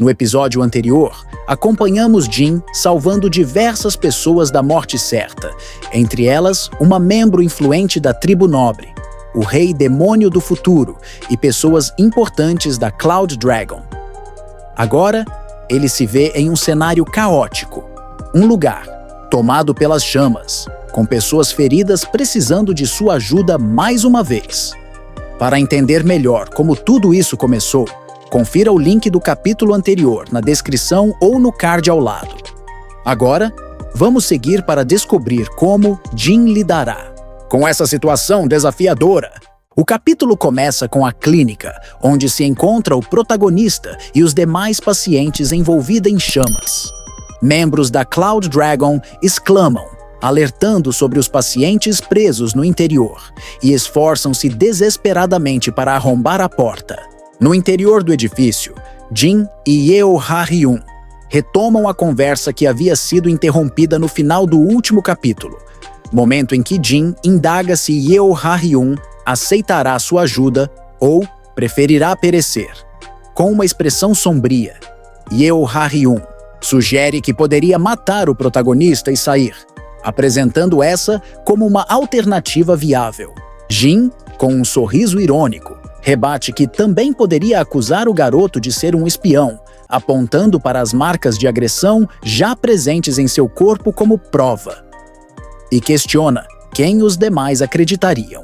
No episódio anterior, acompanhamos Jin salvando diversas pessoas da morte certa, entre elas uma membro influente da tribo nobre, o Rei Demônio do Futuro e pessoas importantes da Cloud Dragon. Agora, ele se vê em um cenário caótico, um lugar tomado pelas chamas, com pessoas feridas precisando de sua ajuda mais uma vez. Para entender melhor como tudo isso começou, confira o link do capítulo anterior na descrição ou no card ao lado. Agora, vamos seguir para descobrir como Jin lidará com essa situação desafiadora. O capítulo começa com a clínica, onde se encontra o protagonista e os demais pacientes envolvidos em chamas. Membros da Cloud Dragon exclamam, alertando sobre os pacientes presos no interior, e esforçam-se desesperadamente para arrombar a porta. No interior do edifício, Jin e Yeo Ha-ryun retomam a conversa que havia sido interrompida no final do último capítulo, momento em que Jin indaga se Yeo Ha-ryun aceitará sua ajuda ou preferirá perecer. Com uma expressão sombria, Yeo Ha-ryun sugere que poderia matar o protagonista e sair, apresentando essa como uma alternativa viável. Jin, com um sorriso irônico, rebate que também poderia acusar o garoto de ser um espião, apontando para as marcas de agressão já presentes em seu corpo como prova. E questiona quem os demais acreditariam.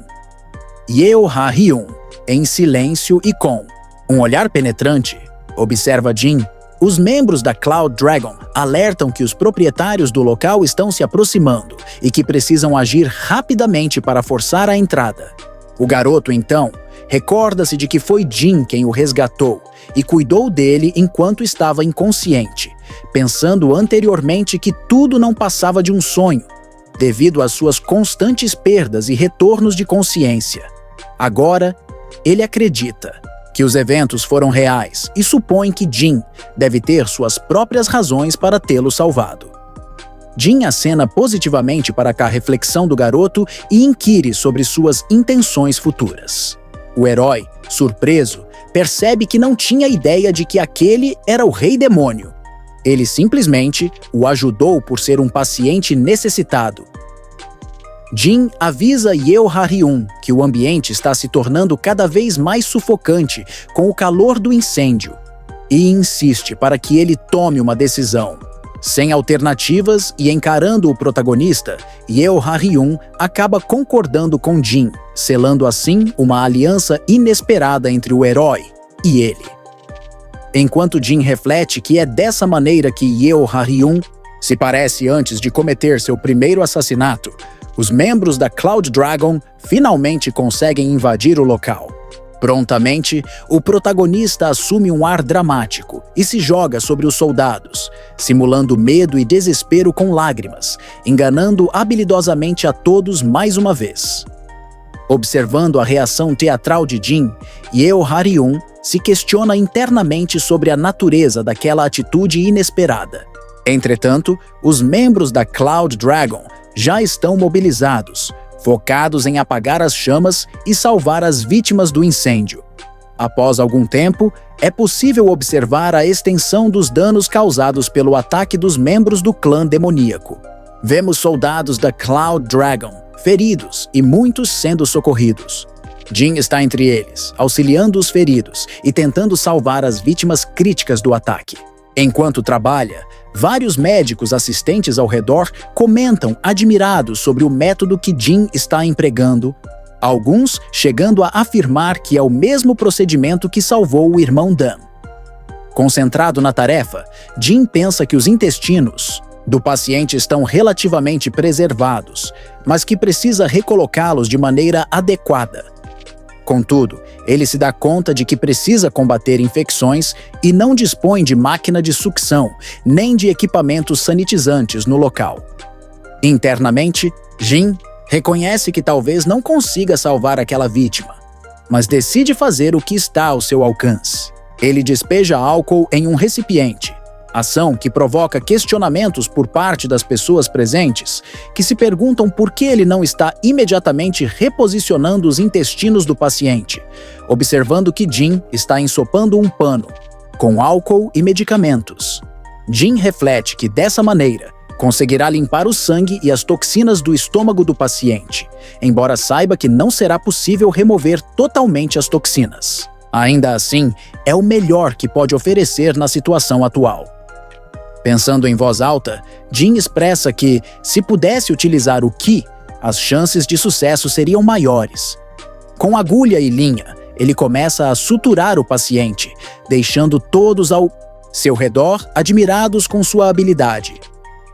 Yeo Ha-ryun, em silêncio e com um olhar penetrante, observa Jin. Os membros da Cloud Dragon alertam que os proprietários do local estão se aproximando e que precisam agir rapidamente para forçar a entrada. O garoto, então, recorda-se de que foi Jin quem o resgatou e cuidou dele enquanto estava inconsciente, pensando anteriormente que tudo não passava de um sonho, devido às suas constantes perdas e retornos de consciência. Agora, ele acredita que os eventos foram reais e supõe que Jin deve ter suas próprias razões para tê-lo salvado. Jin acena positivamente para a reflexão do garoto e inquire sobre suas intenções futuras. O herói, surpreso, percebe que não tinha ideia de que aquele era o Rei Demônio. Ele simplesmente o ajudou por ser um paciente necessitado. Jin avisa Yeo Ha-ryun que o ambiente está se tornando cada vez mais sufocante com o calor do incêndio e insiste para que ele tome uma decisão. Sem alternativas e encarando o protagonista, Yeo Ha-ryun acaba concordando com Jin, selando assim uma aliança inesperada entre o herói e ele. Enquanto Jin reflete que é dessa maneira que Yeo Ha-ryun se parece antes de cometer seu primeiro assassinato, os membros da Cloud Dragon finalmente conseguem invadir o local. Prontamente, o protagonista assume um ar dramático e se joga sobre os soldados, simulando medo e desespero com lágrimas, enganando habilidosamente a todos mais uma vez. Observando a reação teatral de Jin, Yeo Ha-ryun se questiona internamente sobre a natureza daquela atitude inesperada. Entretanto, os membros da Cloud Dragon já estão mobilizados, focados em apagar as chamas e salvar as vítimas do incêndio. Após algum tempo, é possível observar a extensão dos danos causados pelo ataque dos membros do clã demoníaco. Vemos soldados da Cloud Dragon feridos e muitos sendo socorridos. Jin está entre eles, auxiliando os feridos e tentando salvar as vítimas críticas do ataque. Enquanto trabalha, vários médicos assistentes ao redor comentam admirados sobre o método que Jin está empregando, alguns chegando a afirmar que é o mesmo procedimento que salvou o irmão Dan. Concentrado na tarefa, Jin pensa que os intestinos do paciente estão relativamente preservados, mas que precisa recolocá-los de maneira adequada. Contudo, ele se dá conta de que precisa combater infecções e não dispõe de máquina de sucção, nem de equipamentos sanitizantes no local. Internamente, Jin reconhece que talvez não consiga salvar aquela vítima, mas decide fazer o que está ao seu alcance. Ele despeja álcool em um recipiente, ação que provoca questionamentos por parte das pessoas presentes, que se perguntam por que ele não está imediatamente reposicionando os intestinos do paciente, observando que Jin está ensopando um pano, com álcool e medicamentos. Jin reflete que, dessa maneira, conseguirá limpar o sangue e as toxinas do estômago do paciente, embora saiba que não será possível remover totalmente as toxinas. Ainda assim, é o melhor que pode oferecer na situação atual. Pensando em voz alta, Jin expressa que, se pudesse utilizar o Qi, as chances de sucesso seriam maiores. Com agulha e linha, ele começa a suturar o paciente, deixando todos ao seu redor admirados com sua habilidade.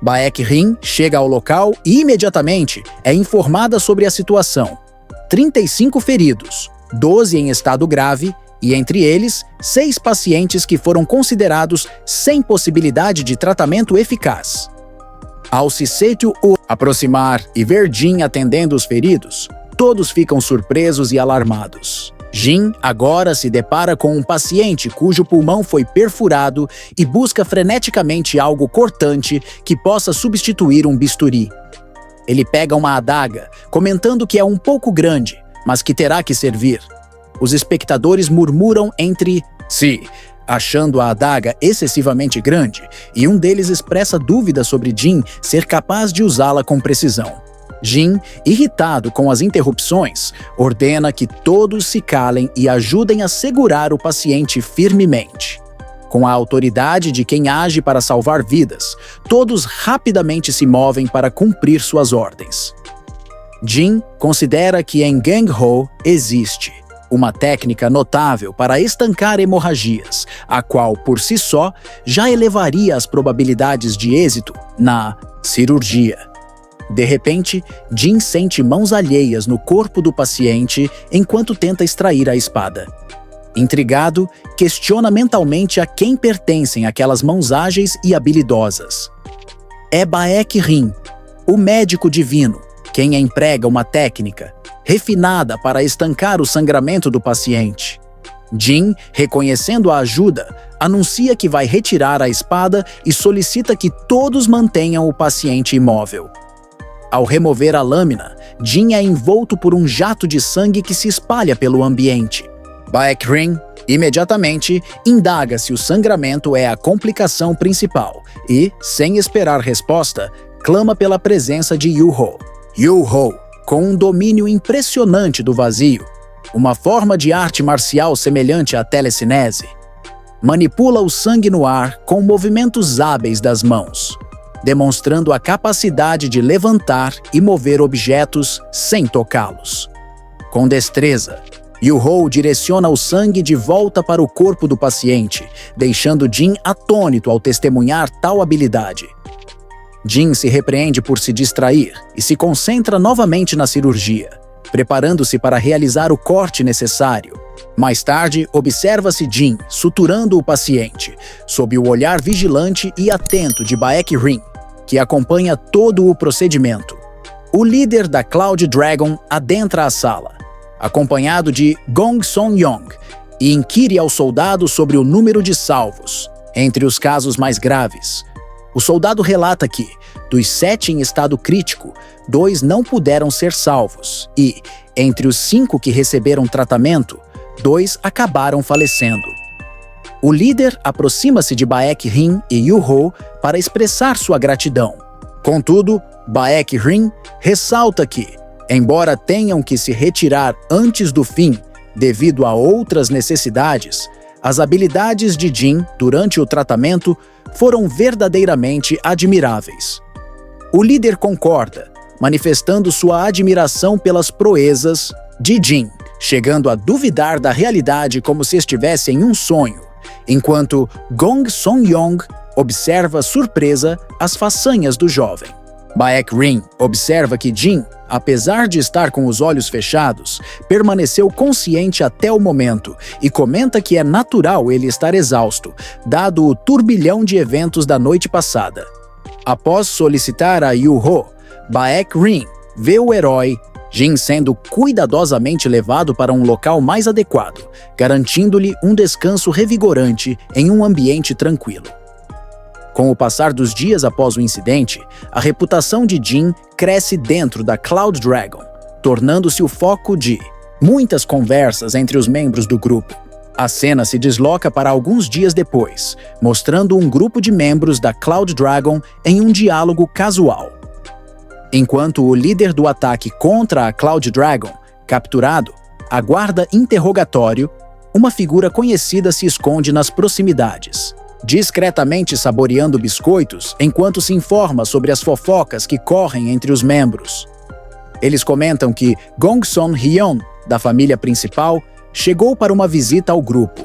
Baek Rin chega ao local e imediatamente é informada sobre a situação. 35 feridos, 12 em estado grave e, entre eles, 6 pacientes que foram considerados sem possibilidade de tratamento eficaz. Ao Seitu aproximar e ver Jin atendendo os feridos, todos ficam surpresos e alarmados. Jin agora se depara com um paciente cujo pulmão foi perfurado e busca freneticamente algo cortante que possa substituir um bisturi. Ele pega uma adaga, comentando que é um pouco grande, mas que terá que servir. Os espectadores murmuram entre si, achando a adaga excessivamente grande, e um deles expressa dúvida sobre Jin ser capaz de usá-la com precisão. Jin, irritado com as interrupções, ordena que todos se calem e ajudem a segurar o paciente firmemente. Com a autoridade de quem age para salvar vidas, todos rapidamente se movem para cumprir suas ordens. Jin considera que em Gang-Ho existe uma técnica notável para estancar hemorragias, a qual, por si só, já elevaria as probabilidades de êxito na cirurgia. De repente, Jin sente mãos alheias no corpo do paciente enquanto tenta extrair a espada. Intrigado, questiona mentalmente a quem pertencem aquelas mãos ágeis e habilidosas. É Baek Rin, o médico divino, quem emprega uma técnica refinada para estancar o sangramento do paciente. Jin, reconhecendo a ajuda, anuncia que vai retirar a espada e solicita que todos mantenham o paciente imóvel. Ao remover a lâmina, Jin é envolto por um jato de sangue que se espalha pelo ambiente. Baek Rin, imediatamente, indaga se o sangramento é a complicação principal e, sem esperar resposta, clama pela presença de Yu-Ho. Yu-Ho, com um domínio impressionante do vazio, uma forma de arte marcial semelhante à telecinese, manipula o sangue no ar com movimentos hábeis das mãos, demonstrando a capacidade de levantar e mover objetos sem tocá-los. Com destreza, Yu-Ho direciona o sangue de volta para o corpo do paciente, deixando Jin atônito ao testemunhar tal habilidade. Jin se repreende por se distrair e se concentra novamente na cirurgia, preparando-se para realizar o corte necessário. Mais tarde, observa-se Jin suturando o paciente, sob o olhar vigilante e atento de Baek Rin, que acompanha todo o procedimento. O líder da Cloud Dragon adentra a sala, acompanhado de Gong Song-yong, e inquire ao soldado sobre o número de salvos, entre os casos mais graves. O soldado relata que, dos 7 em estado crítico, 2 não puderam ser salvos e, entre os 5 que receberam tratamento, 2 acabaram falecendo. O líder aproxima-se de Baek Rin e Yu-Ho para expressar sua gratidão. Contudo, Baek Rin ressalta que, embora tenham que se retirar antes do fim devido a outras necessidades, as habilidades de Jin durante o tratamento foram verdadeiramente admiráveis. O líder concorda, manifestando sua admiração pelas proezas de Jin, chegando a duvidar da realidade como se estivesse em um sonho, enquanto Gong Song-yong observa surpresa as façanhas do jovem. Baek Rin observa que Jin, apesar de estar com os olhos fechados, permaneceu consciente até o momento e comenta que é natural ele estar exausto, dado o turbilhão de eventos da noite passada. Após solicitar a Yu-Ho, Baek Rin vê o herói Jin sendo cuidadosamente levado para um local mais adequado, garantindo-lhe um descanso revigorante em um ambiente tranquilo. Com o passar dos dias após o incidente, a reputação de Jin cresce dentro da Cloud Dragon, tornando-se o foco de muitas conversas entre os membros do grupo. A cena se desloca para alguns dias depois, mostrando um grupo de membros da Cloud Dragon em um diálogo casual. Enquanto o líder do ataque contra a Cloud Dragon, capturado, aguarda interrogatório, uma figura conhecida se esconde nas proximidades, discretamente saboreando biscoitos enquanto se informa sobre as fofocas que correm entre os membros. Eles comentam que Gong Son-hyun, da família principal, chegou para uma visita ao grupo.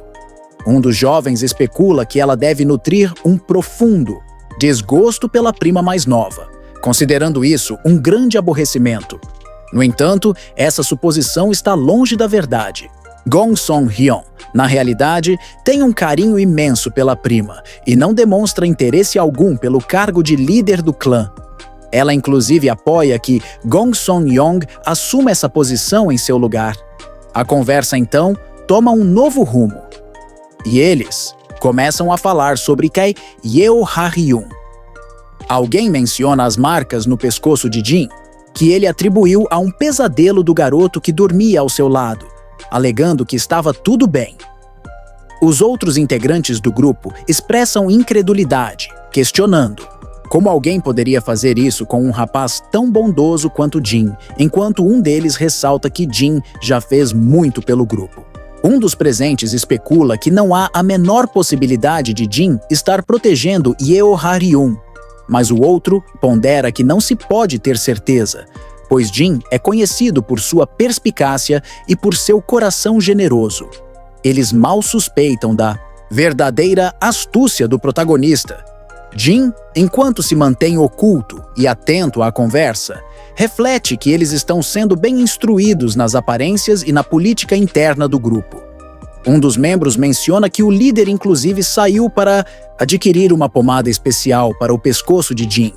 Um dos jovens especula que ela deve nutrir um profundo desgosto pela prima mais nova, considerando isso um grande aborrecimento. No entanto, essa suposição está longe da verdade. Gong Son-hyun, na realidade, tem um carinho imenso pela prima e não demonstra interesse algum pelo cargo de líder do clã. Ela inclusive apoia que Gong Son-young assuma essa posição em seu lugar. A conversa, então, toma um novo rumo. E eles começam a falar sobre Kei Yeo Ha-ryun. Alguém menciona as marcas no pescoço de Jin, que ele atribuiu a um pesadelo do garoto que dormia ao seu lado, alegando que estava tudo bem. Os outros integrantes do grupo expressam incredulidade, questionando como alguém poderia fazer isso com um rapaz tão bondoso quanto Jin, enquanto um deles ressalta que Jin já fez muito pelo grupo. Um dos presentes especula que não há a menor possibilidade de Jin estar protegendo Yeo Ha-ryun, mas o outro pondera que não se pode ter certeza, pois Jin é conhecido por sua perspicácia e por seu coração generoso. Eles mal suspeitam da verdadeira astúcia do protagonista. Jin, enquanto se mantém oculto e atento à conversa, reflete que eles estão sendo bem instruídos nas aparências e na política interna do grupo. Um dos membros menciona que o líder inclusive saiu para adquirir uma pomada especial para o pescoço de Jin,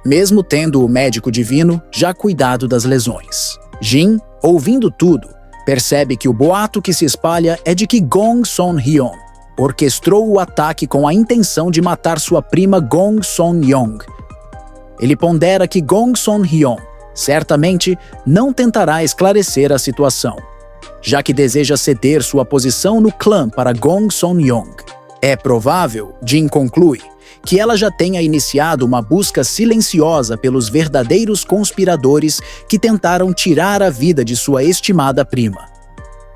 mesmo tendo o médico divino já cuidado das lesões. Jin, ouvindo tudo, percebe que o boato que se espalha é de que Gong Son-hyun orquestrou o ataque com a intenção de matar sua prima Gong Son-young. Ele pondera que Gong Son-hyun certamente não tentará esclarecer a situação, já que deseja ceder sua posição no clã para Gong Son-young. É provável, Jin conclui, que ela já tenha iniciado uma busca silenciosa pelos verdadeiros conspiradores que tentaram tirar a vida de sua estimada prima.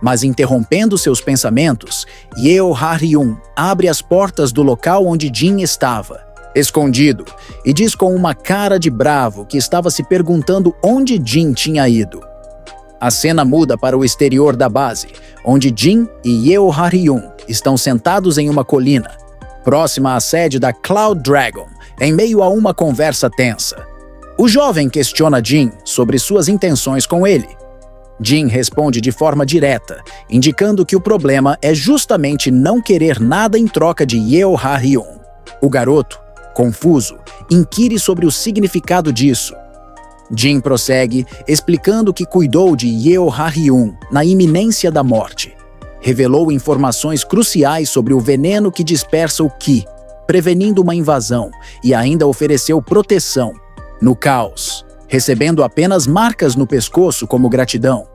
Mas interrompendo seus pensamentos, Yeo Ha-ryun abre as portas do local onde Jin estava, escondido, e diz com uma cara de bravo que estava se perguntando onde Jin tinha ido. A cena muda para o exterior da base, onde Jin e Yeo Ha-ryun estão sentados em uma colina, próxima à sede da Cloud Dragon, em meio a uma conversa tensa. O jovem questiona Jin sobre suas intenções com ele. Jin responde de forma direta, indicando que o problema é justamente não querer nada em troca de Yeo Ha-ryun. O garoto, confuso, inquire sobre o significado disso. Jin prossegue, explicando que cuidou de Yeo Ha-ryun na iminência da morte. Revelou informações cruciais sobre o veneno que dispersa o Qi, prevenindo uma invasão, e ainda ofereceu proteção no caos, recebendo apenas marcas no pescoço como gratidão.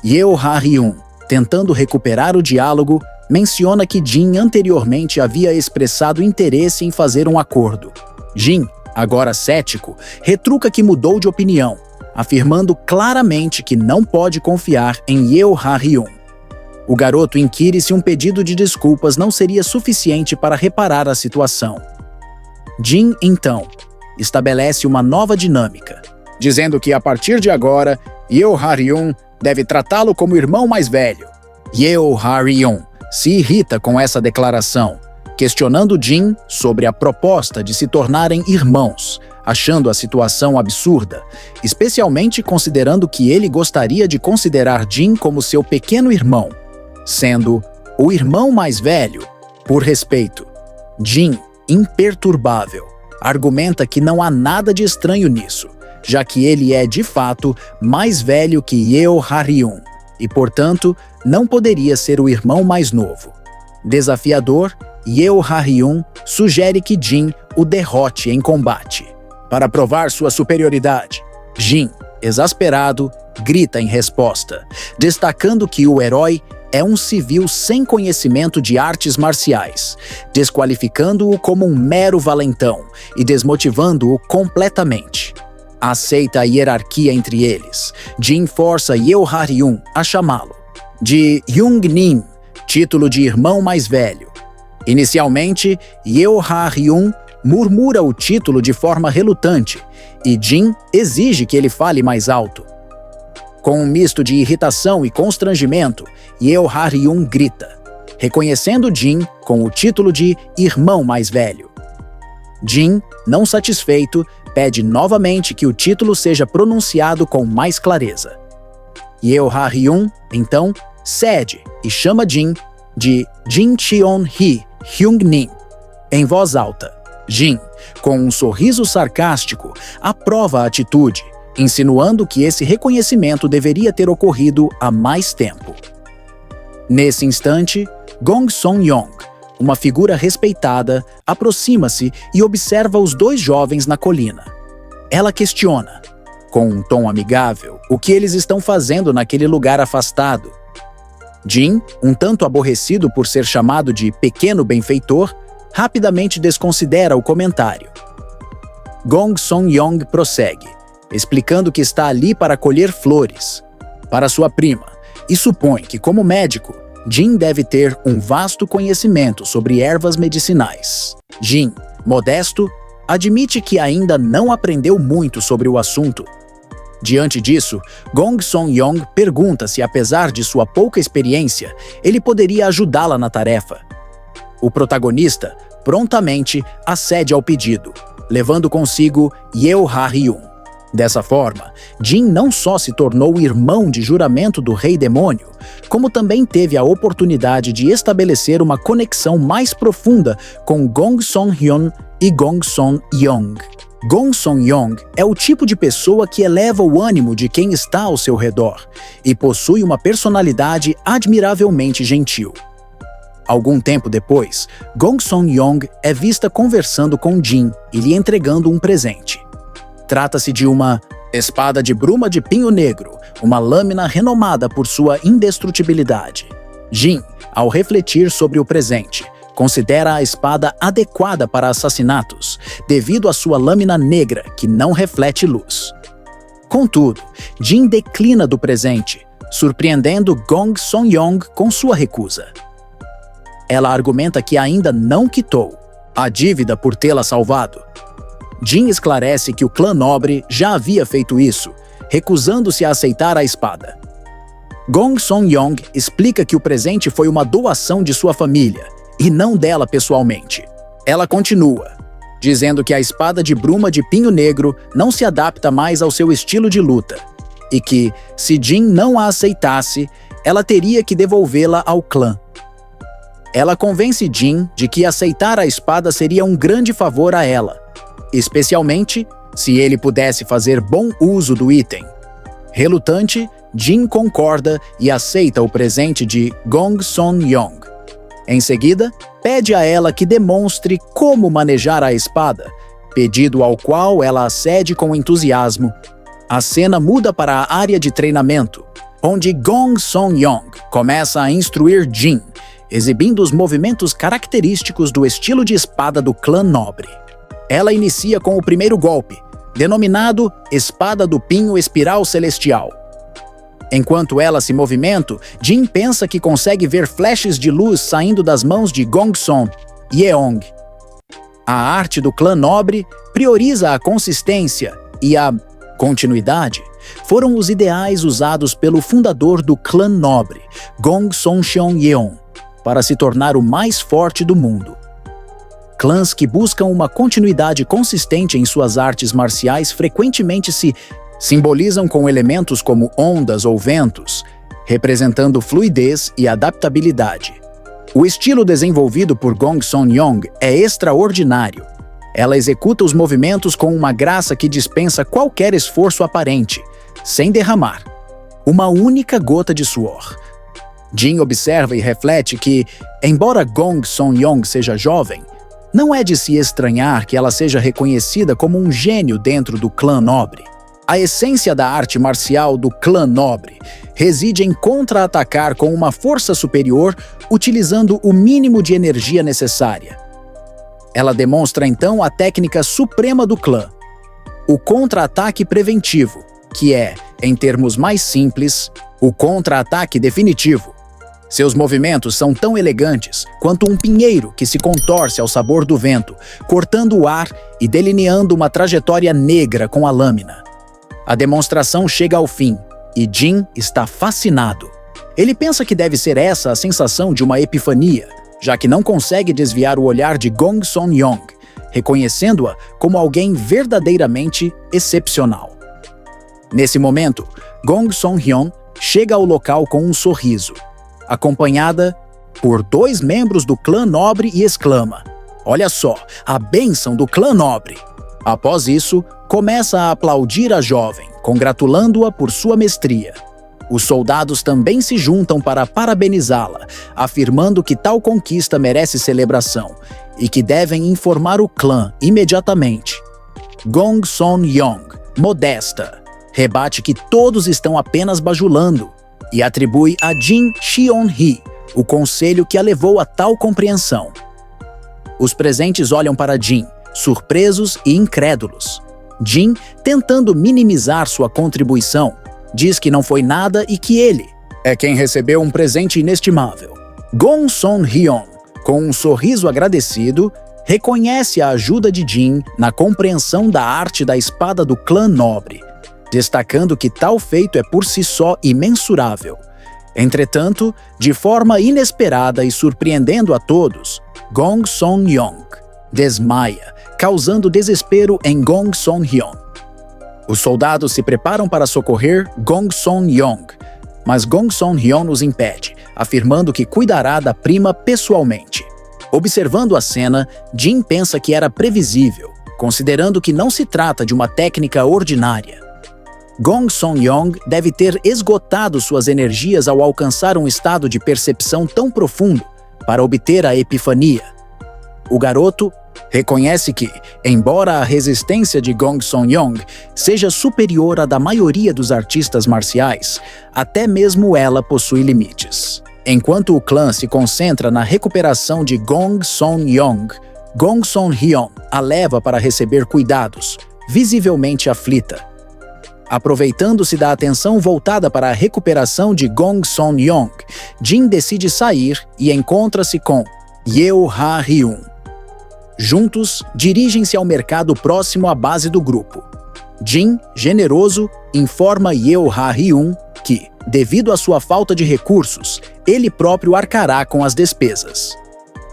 Yeo Ha-ryun, tentando recuperar o diálogo, menciona que Jin anteriormente havia expressado interesse em fazer um acordo. Jin, agora cético, retruca que mudou de opinião, afirmando claramente que não pode confiar em Yeo Ha-ryun. O garoto inquire se um pedido de desculpas não seria suficiente para reparar a situação. Jin, então, estabelece uma nova dinâmica, dizendo que a partir de agora, Yeo Ha-ryun deve tratá-lo como irmão mais velho. Yeo Ha-ryun se irrita com essa declaração, questionando Jin sobre a proposta de se tornarem irmãos, achando a situação absurda, especialmente considerando que ele gostaria de considerar Jin como seu pequeno irmão, sendo o irmão mais velho, por respeito. Jin, imperturbável, argumenta que não há nada de estranho nisso, já que ele é, de fato, mais velho que Yeo Ha-ryun e, portanto, não poderia ser o irmão mais novo. Desafiador, Yeo Ha-ryun sugere que Jin o derrote em combate. Para provar sua superioridade, Jin, exasperado, grita em resposta, destacando que o herói é um civil sem conhecimento de artes marciais, desqualificando-o como um mero valentão e desmotivando-o completamente. Aceita a hierarquia entre eles. Jin força Yeo Ha-ryun a chamá-lo de Young-nim, título de irmão mais velho. Inicialmente, Yeo Ha-ryun murmura o título de forma relutante e Jin exige que ele fale mais alto. Com um misto de irritação e constrangimento, Yeo Ha-ryun grita, reconhecendo Jin com o título de irmão mais velho. Jin, não satisfeito, pede novamente que o título seja pronunciado com mais clareza. Yeo Ha-ryun, então, cede e chama Jin de Jin Cheon-hee Hyung-nim, em voz alta. Jin, com um sorriso sarcástico, aprova a atitude, insinuando que esse reconhecimento deveria ter ocorrido há mais tempo. Nesse instante, Gong Song-yong, uma figura respeitada, aproxima-se e observa os dois jovens na colina. Ela questiona, com um tom amigável, o que eles estão fazendo naquele lugar afastado. Jin, um tanto aborrecido por ser chamado de pequeno benfeitor, rapidamente desconsidera o comentário. Gong Song-yong prossegue, explicando que está ali para colher flores para sua prima e supõe que, como médico, Jin deve ter um vasto conhecimento sobre ervas medicinais. Jin, modesto, admite que ainda não aprendeu muito sobre o assunto. Diante disso, Gong Song-yong pergunta se, apesar de sua pouca experiência, ele poderia ajudá-la na tarefa. O protagonista prontamente acede ao pedido, levando consigo Yeo Ha-ryun. Dessa forma, Jin não só se tornou irmão de juramento do Rei Demônio, como também teve a oportunidade de estabelecer uma conexão mais profunda com Gong Song-hyun e Gong Song-yong. Gong Song-yong é o tipo de pessoa que eleva o ânimo de quem está ao seu redor e possui uma personalidade admiravelmente gentil. Algum tempo depois, Gong Song-yong é vista conversando com Jin e lhe entregando um presente. Trata-se de uma espada de bruma de pinho negro, uma lâmina renomada por sua indestrutibilidade. Jin, ao refletir sobre o presente, considera a espada adequada para assassinatos, devido à sua lâmina negra que não reflete luz. Contudo, Jin declina do presente, surpreendendo Gong Song-yong com sua recusa. Ela argumenta que ainda não quitou a dívida por tê-la salvado. Jin esclarece que o clã nobre já havia feito isso, recusando-se a aceitar a espada. Gong Song-yong explica que o presente foi uma doação de sua família, e não dela pessoalmente. Ela continua, dizendo que a espada de bruma de pinho negro não se adapta mais ao seu estilo de luta, e que, se Jin não a aceitasse, ela teria que devolvê-la ao clã. Ela convence Jin de que aceitar a espada seria um grande favor a ela, especialmente se ele pudesse fazer bom uso do item. Relutante, Jin concorda e aceita o presente de Gong Song-yong. Em seguida, pede a ela que demonstre como manejar a espada, pedido ao qual ela acede com entusiasmo. A cena muda para a área de treinamento, onde Gong Song-yong começa a instruir Jin, exibindo os movimentos característicos do estilo de espada do clã nobre. Ela inicia com o primeiro golpe, denominado Espada do Pinho Espiral Celestial. Enquanto ela se movimenta, Jin pensa que consegue ver flashes de luz saindo das mãos de Gongsun Yeong. A arte do clã nobre prioriza a consistência e a continuidade. Foram os ideais usados pelo fundador do clã nobre, Gong Song-yeon, para se tornar o mais forte do mundo. Clãs que buscam uma continuidade consistente em suas artes marciais frequentemente se simbolizam com elementos como ondas ou ventos, representando fluidez e adaptabilidade. O estilo desenvolvido por Gong Song-yong é extraordinário. Ela executa os movimentos com uma graça que dispensa qualquer esforço aparente, sem derramar uma única gota de suor. Jin observa e reflete que, embora Gong Song-yong seja jovem, não é de se estranhar que ela seja reconhecida como um gênio dentro do clã nobre. A essência da arte marcial do clã nobre reside em contra-atacar com uma força superior utilizando o mínimo de energia necessária. Ela demonstra então a técnica suprema do clã, o contra-ataque preventivo, que é, em termos mais simples, o contra-ataque definitivo. Seus movimentos são tão elegantes quanto um pinheiro que se contorce ao sabor do vento, cortando o ar e delineando uma trajetória negra com a lâmina. A demonstração chega ao fim e Jin está fascinado. Ele pensa que deve ser essa a sensação de uma epifania, já que não consegue desviar o olhar de Gong Son-yong, reconhecendo-a como alguém verdadeiramente excepcional. Nesse momento, Gong Son-hyun chega ao local com um sorriso, acompanhada por 2 membros do clã nobre e exclama: "Olha só, a bênção do clã nobre!" Após isso, começa a aplaudir a jovem, congratulando-a por sua mestria. Os soldados também se juntam para parabenizá-la, afirmando que tal conquista merece celebração e que devem informar o clã imediatamente. Gong Son-yong, modesta, rebate que todos estão apenas bajulando e atribui a Jin Cheon-hee o conselho que a levou a tal compreensão. Os presentes olham para Jin, surpresos e incrédulos. Jin, tentando minimizar sua contribuição, diz que não foi nada e que ele é quem recebeu um presente inestimável. Gong Son-hyun, com um sorriso agradecido, reconhece a ajuda de Jin na compreensão da arte da espada do clã nobre, destacando que tal feito é por si só imensurável. Entretanto, de forma inesperada e surpreendendo a todos, Gong Son-yong desmaia, causando desespero em Gong Son-hyun. Os soldados se preparam para socorrer Gong Son-yong, mas Gong Son-hyun os impede, afirmando que cuidará da prima pessoalmente. Observando a cena, Jin pensa que era previsível, considerando que não se trata de uma técnica ordinária. Gong Son-yong deve ter esgotado suas energias ao alcançar um estado de percepção tão profundo para obter a epifania. O garoto reconhece que, embora a resistência de Gong Son-yong seja superior à da maioria dos artistas marciais, até mesmo ela possui limites. Enquanto o clã se concentra na recuperação de Gong Son-yong, Gong Son-hyun a leva para receber cuidados, visivelmente aflita. Aproveitando-se da atenção voltada para a recuperação de Gong Son-yong, Jin decide sair e encontra-se com Yeo Ha-ryun. Juntos, dirigem-se ao mercado próximo à base do grupo. Jin, generoso, informa Yeo Ha-ryun que, devido à sua falta de recursos, ele próprio arcará com as despesas.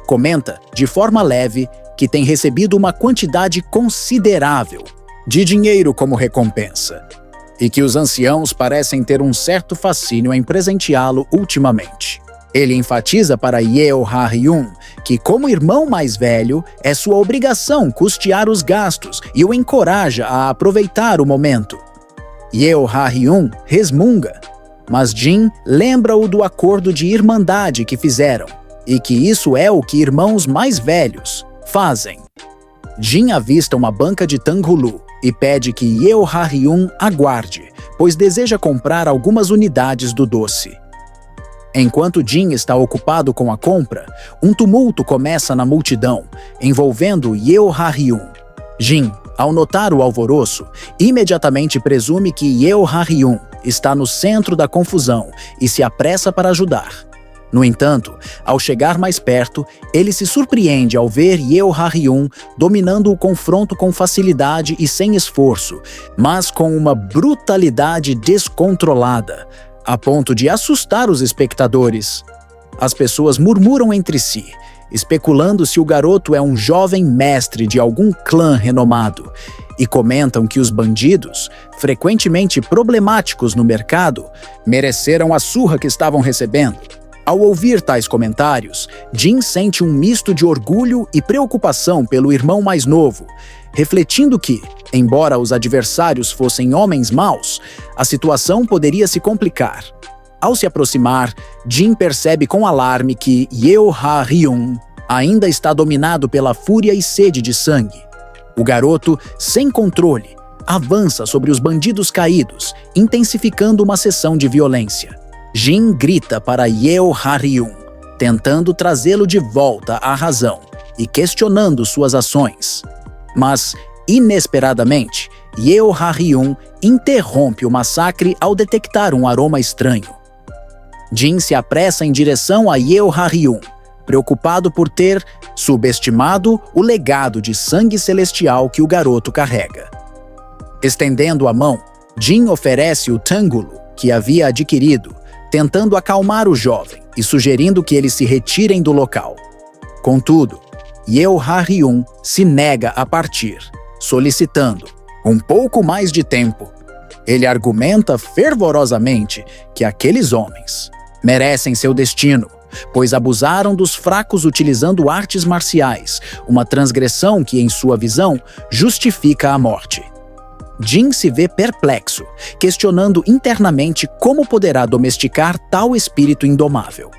Comenta, de forma leve, que tem recebido uma quantidade considerável de dinheiro como recompensa, e que os anciãos parecem ter um certo fascínio em presenteá-lo ultimamente. Ele enfatiza para Yeo Ha-ryun que, como irmão mais velho, é sua obrigação custear os gastos e o encoraja a aproveitar o momento. Yeo Ha-ryun resmunga, mas Jin lembra-o do acordo de irmandade que fizeram, e que isso é o que irmãos mais velhos fazem. Jin avista uma banca de Tanghulu e pede que Yeo Ha-ryun aguarde, pois deseja comprar algumas unidades do doce. Enquanto Jin está ocupado com a compra, um tumulto começa na multidão, envolvendo Yeo Ha-ryun. Jin, ao notar o alvoroço, imediatamente presume que Yeo Ha-ryun está no centro da confusão e se apressa para ajudar. No entanto, ao chegar mais perto, ele se surpreende ao ver Yeo Ha-ryun dominando o confronto com facilidade e sem esforço, mas com uma brutalidade descontrolada, a ponto de assustar os espectadores. As pessoas murmuram entre si, especulando se o garoto é um jovem mestre de algum clã renomado, e comentam que os bandidos, frequentemente problemáticos no mercado, mereceram a surra que estavam recebendo. Ao ouvir tais comentários, Jin sente um misto de orgulho e preocupação pelo irmão mais novo, refletindo que, embora os adversários fossem homens maus, a situação poderia se complicar. Ao se aproximar, Jin percebe com alarme que Yeo Ha-ryun ainda está dominado pela fúria e sede de sangue. O garoto, sem controle, avança sobre os bandidos caídos, intensificando uma sessão de violência. Jin grita para Yeo Ha-ryun, tentando trazê-lo de volta à razão e questionando suas ações. Mas, inesperadamente, Yeo Ha-ryun interrompe o massacre ao detectar um aroma estranho. Jin se apressa em direção a Yeo Ha-ryun, preocupado por ter subestimado o legado de sangue celestial que o garoto carrega. Estendendo a mão, Jin oferece o tângulo que havia adquirido, tentando acalmar o jovem e sugerindo que eles se retirem do local. Contudo, Yeo Ha-ryun se nega a partir, solicitando um pouco mais de tempo. Ele argumenta fervorosamente que aqueles homens merecem seu destino, pois abusaram dos fracos utilizando artes marciais, uma transgressão que, em sua visão, justifica a morte. Jin se vê perplexo, questionando internamente como poderá domesticar tal espírito indomável.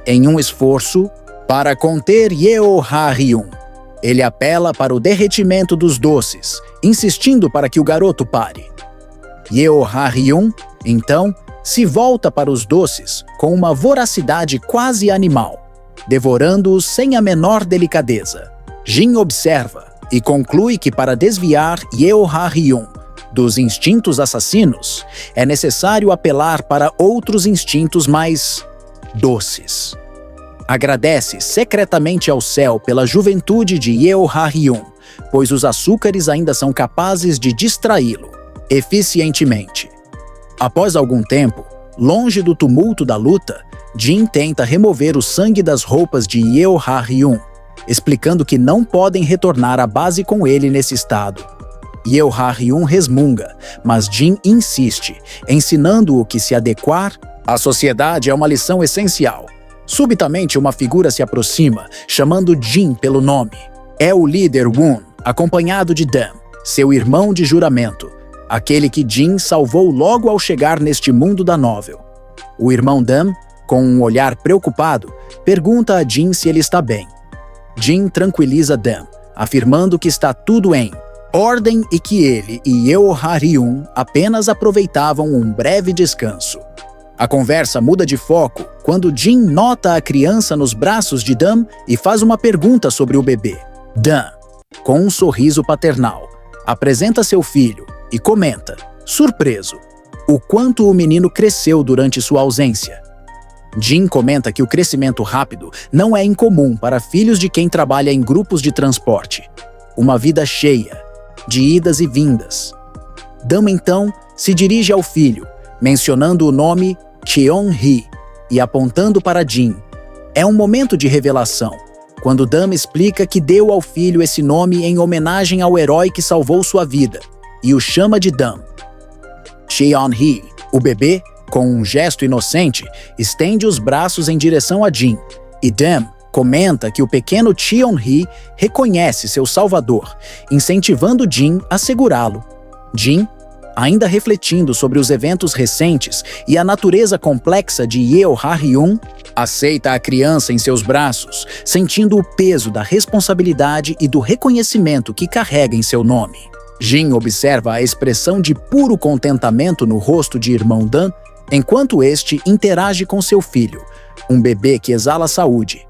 Em um esforço para conter Yeo Ha-ryun, ele apela para o derretimento dos doces, insistindo para que o garoto pare. Yeo Ha-ryun, então, se volta para os doces com uma voracidade quase animal, devorando-os sem a menor delicadeza. Jin observa e conclui que para desviar Yeo Ha-ryun dos instintos assassinos, é necessário apelar para outros instintos mais doces. Agradece secretamente ao céu pela juventude de Yeo Ha-ryun, pois os açúcares ainda são capazes de distraí-lo eficientemente. Após algum tempo, longe do tumulto da luta, Jin tenta remover o sangue das roupas de Yeo Ha-ryun, explicando que não podem retornar à base com ele nesse estado. Yeo Ha-ryun resmunga, mas Jin insiste, ensinando-o que se adequar à sociedade é uma lição essencial. Subitamente, uma figura se aproxima, chamando Jin pelo nome. É o líder Won, acompanhado de Dan, seu irmão de juramento, aquele que Jin salvou logo ao chegar neste mundo da novel. O irmão Dan, com um olhar preocupado, pergunta a Jin se ele está bem. Jin tranquiliza Dan, afirmando que está tudo em ordem e que ele e Yeo Ha-ryun apenas aproveitavam um breve descanso. A conversa muda de foco quando Jin nota a criança nos braços de Dan e faz uma pergunta sobre o bebê. Dan, com um sorriso paternal, apresenta seu filho e comenta, surpreso, o quanto o menino cresceu durante sua ausência. Jin comenta que o crescimento rápido não é incomum para filhos de quem trabalha em grupos de transporte. Uma vida cheia de idas e vindas. Dan então se dirige ao filho, mencionando o nome Cheon-hee e apontando para Jin. É um momento de revelação, quando Dan explica que deu ao filho esse nome em homenagem ao herói que salvou sua vida, e o chama de Dan. Cheon-hee, o bebê, com um gesto inocente, estende os braços em direção a Jin, e Dan comenta que o pequeno Cheon-hee reconhece seu salvador, incentivando Jin a segurá-lo. Jin, ainda refletindo sobre os eventos recentes e a natureza complexa de Yeo Ha-ryun, aceita a criança em seus braços, sentindo o peso da responsabilidade e do reconhecimento que carrega em seu nome. Jin observa a expressão de puro contentamento no rosto de irmão Dan, enquanto este interage com seu filho, um bebê que exala saúde.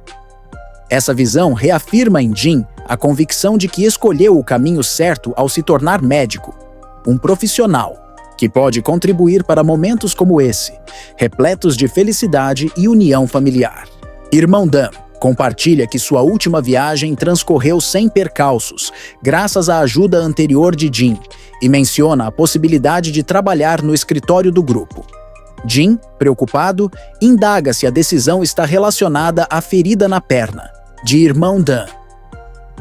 Essa visão reafirma em Jin a convicção de que escolheu o caminho certo ao se tornar médico, um profissional que pode contribuir para momentos como esse, repletos de felicidade e união familiar. Irmão Dan compartilha que sua última viagem transcorreu sem percalços, graças à ajuda anterior de Jin, e menciona a possibilidade de trabalhar no escritório do grupo. Jin, preocupado, indaga se a decisão está relacionada à ferida na perna de irmão Dan.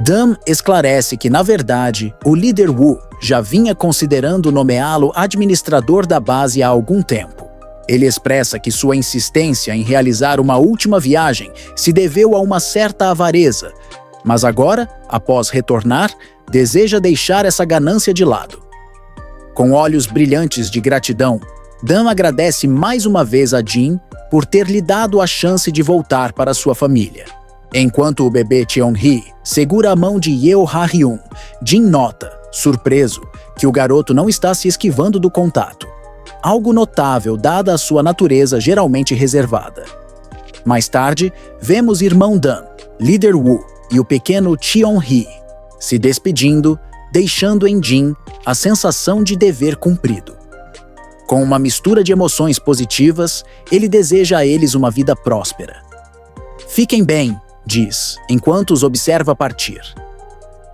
Dan esclarece que, na verdade, o líder Wu já vinha considerando nomeá-lo administrador da base há algum tempo. Ele expressa que sua insistência em realizar uma última viagem se deveu a uma certa avareza, mas agora, após retornar, deseja deixar essa ganância de lado. Com olhos brilhantes de gratidão, Dan agradece mais uma vez a Jin por ter lhe dado a chance de voltar para sua família. Enquanto o bebê Cheon-hee segura a mão de Yeo Ha-ryun, Jin nota, surpreso, que o garoto não está se esquivando do contato. Algo notável dada a sua natureza geralmente reservada. Mais tarde, vemos irmão Dan, líder Wu, e o pequeno Cheon-hee se despedindo, deixando em Jin a sensação de dever cumprido. Com uma mistura de emoções positivas, ele deseja a eles uma vida próspera. Fiquem bem, diz, enquanto os observa partir.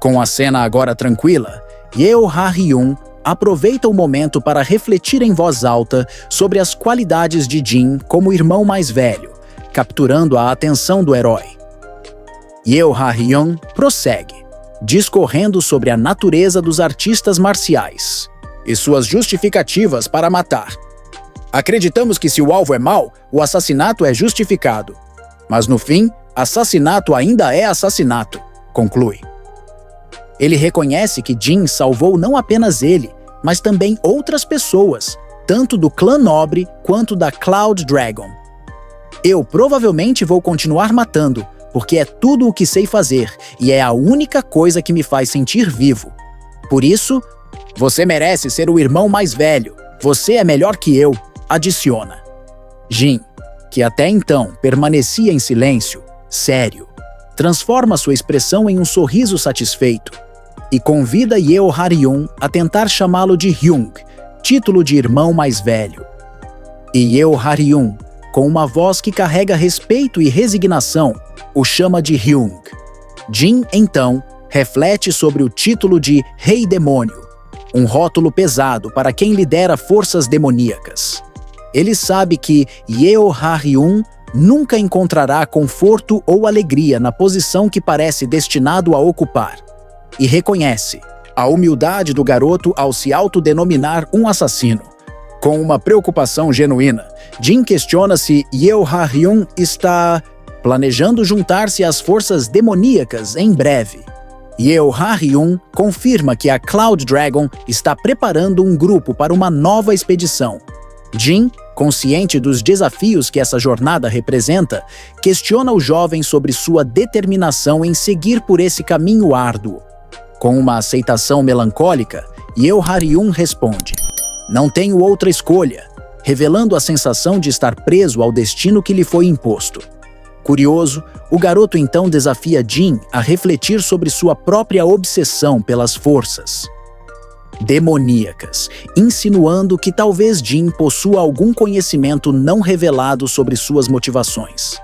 Com a cena agora tranquila, Yeo Ha-ryun aproveita o momento para refletir em voz alta sobre as qualidades de Jin como irmão mais velho, capturando a atenção do herói. Yeo Ha-ryun prossegue, discorrendo sobre a natureza dos artistas marciais e suas justificativas para matar. Acreditamos que se o alvo é mau, o assassinato é justificado. Mas no fim, assassinato ainda é assassinato, conclui. Ele reconhece que Jin salvou não apenas ele, mas também outras pessoas, tanto do clã nobre quanto da Cloud Dragon. Eu provavelmente vou continuar matando, porque é tudo o que sei fazer e é a única coisa que me faz sentir vivo. Por isso, você merece ser o irmão mais velho. Você é melhor que eu, adiciona. Jin, que até então permanecia em silêncio, sério, transforma sua expressão em um sorriso satisfeito e convida Yeo Ha-ryun a tentar chamá-lo de Hyung, título de irmão mais velho. E Yeo Ha-ryun, com uma voz que carrega respeito e resignação, o chama de Hyung. Jin, então, reflete sobre o título de Rei Demônio, um rótulo pesado para quem lidera forças demoníacas. Ele sabe que Yeo Ha-ryun nunca encontrará conforto ou alegria na posição que parece destinado a ocupar, e reconhece a humildade do garoto ao se autodenominar um assassino. Com uma preocupação genuína, Jin questiona se Yeo Ha-ryun está planejando juntar-se às forças demoníacas em breve. Yeo Ha-ryun confirma que a Cloud Dragon está preparando um grupo para uma nova expedição. Jin, consciente dos desafios que essa jornada representa, questiona o jovem sobre sua determinação em seguir por esse caminho árduo. Com uma aceitação melancólica, Yeo Ha-ryun responde: "Não tenho outra escolha", revelando a sensação de estar preso ao destino que lhe foi imposto. Curioso, o garoto então desafia Jin a refletir sobre sua própria obsessão pelas forças demoníacas, insinuando que talvez Jin possua algum conhecimento não revelado sobre suas motivações.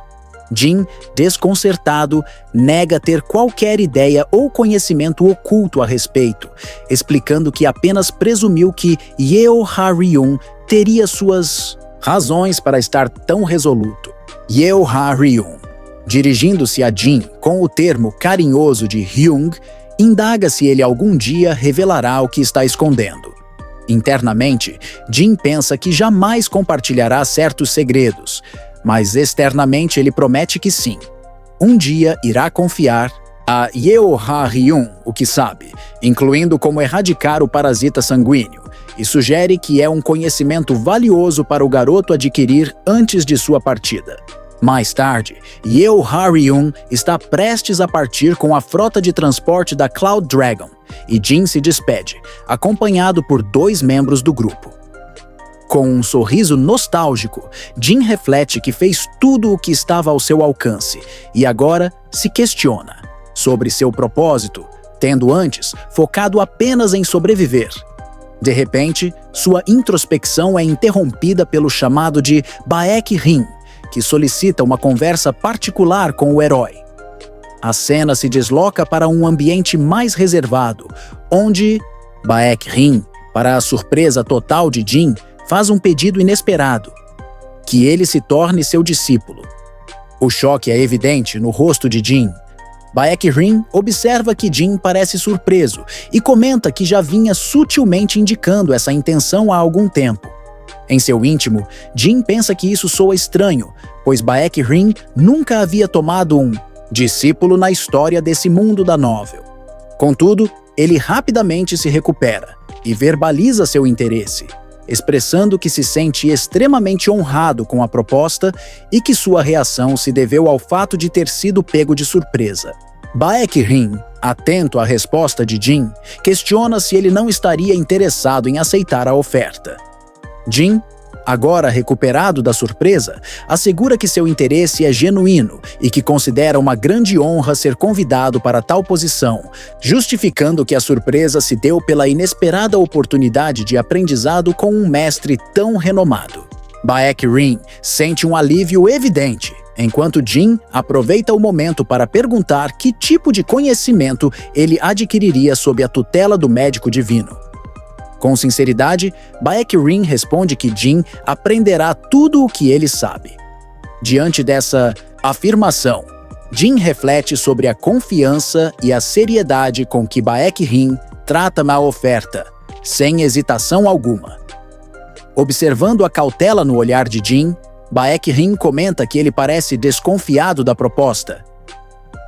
Jin, desconcertado, nega ter qualquer ideia ou conhecimento oculto a respeito, explicando que apenas presumiu que Yeo Ha-ryun teria suas razões para estar tão resoluto. Yeo Ha-ryun, dirigindo-se a Jin com o termo carinhoso de Hyung, indaga se ele algum dia revelará o que está escondendo. Internamente, Jin pensa que jamais compartilhará certos segredos, mas externamente ele promete que sim. Um dia irá confiar a Yeo Ha-ryun o que sabe, incluindo como erradicar o parasita sanguíneo, e sugere que é um conhecimento valioso para o garoto adquirir antes de sua partida. Mais tarde, Yeo Ha-ryun está prestes a partir com a frota de transporte da Cloud Dragon, e Jin se despede, acompanhado por 2 membros do grupo. Com um sorriso nostálgico, Jin reflete que fez tudo o que estava ao seu alcance e agora se questiona sobre seu propósito, tendo antes focado apenas em sobreviver. De repente, sua introspecção é interrompida pelo chamado de Baek-rin, que solicita uma conversa particular com o herói. A cena se desloca para um ambiente mais reservado, onde Baek-rin, para a surpresa total de Jin, faz um pedido inesperado: que ele se torne seu discípulo. O choque é evidente no rosto de Jin. Baek-rin observa que Jin parece surpreso e comenta que já vinha sutilmente indicando essa intenção há algum tempo. Em seu íntimo, Jin pensa que isso soa estranho, pois Baek-rin nunca havia tomado um discípulo na história desse mundo da novel. Contudo, ele rapidamente se recupera e verbaliza seu interesse, expressando que se sente extremamente honrado com a proposta e que sua reação se deveu ao fato de ter sido pego de surpresa. Baek-rim, atento à resposta de Jin, questiona se ele não estaria interessado em aceitar a oferta. Jin, agora recuperado da surpresa, assegura que seu interesse é genuíno e que considera uma grande honra ser convidado para tal posição, justificando que a surpresa se deu pela inesperada oportunidade de aprendizado com um mestre tão renomado. Baek-rim sente um alívio evidente, enquanto Jin aproveita o momento para perguntar que tipo de conhecimento ele adquiriria sob a tutela do médico divino. Com sinceridade, Baek-rim responde que Jin aprenderá tudo o que ele sabe. Diante dessa afirmação, Jin reflete sobre a confiança e a seriedade com que Baek-rim trata a oferta, sem hesitação alguma. Observando a cautela no olhar de Jin, Baek-rim comenta que ele parece desconfiado da proposta.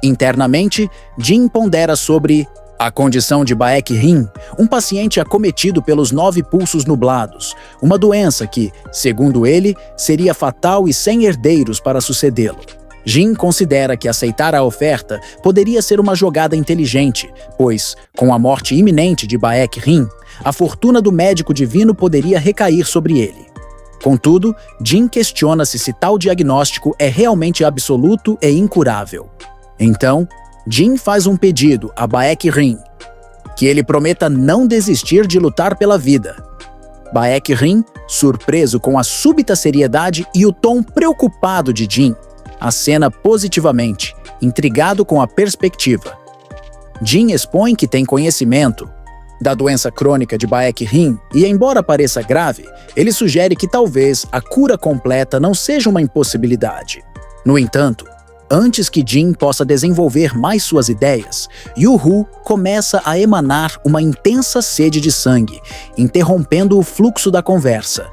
Internamente, Jin pondera sobre a condição de Baek-rim, um paciente acometido pelos 9 pulsos nublados, uma doença que, segundo ele, seria fatal e sem herdeiros para sucedê-lo. Jin considera que aceitar a oferta poderia ser uma jogada inteligente, pois, com a morte iminente de Baek-rim, a fortuna do médico divino poderia recair sobre ele. Contudo, Jin questiona-se se tal diagnóstico é realmente absoluto e incurável. Então, Jin faz um pedido a Baek-rim, que ele prometa não desistir de lutar pela vida. Baek-rim, surpreso com a súbita seriedade e o tom preocupado de Jin, acena positivamente, intrigado com a perspectiva. Jin expõe que tem conhecimento da doença crônica de Baek-rim e, embora pareça grave, ele sugere que talvez a cura completa não seja uma impossibilidade. No entanto, antes que Jin possa desenvolver mais suas ideias, Yu-Hu começa a emanar uma intensa sede de sangue, interrompendo o fluxo da conversa.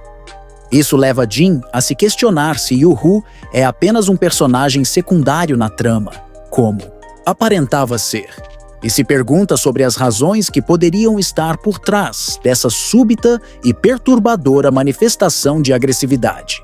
Isso leva Jin a se questionar se Yu-Hu é apenas um personagem secundário na trama, como aparentava ser, e se pergunta sobre as razões que poderiam estar por trás dessa súbita e perturbadora manifestação de agressividade.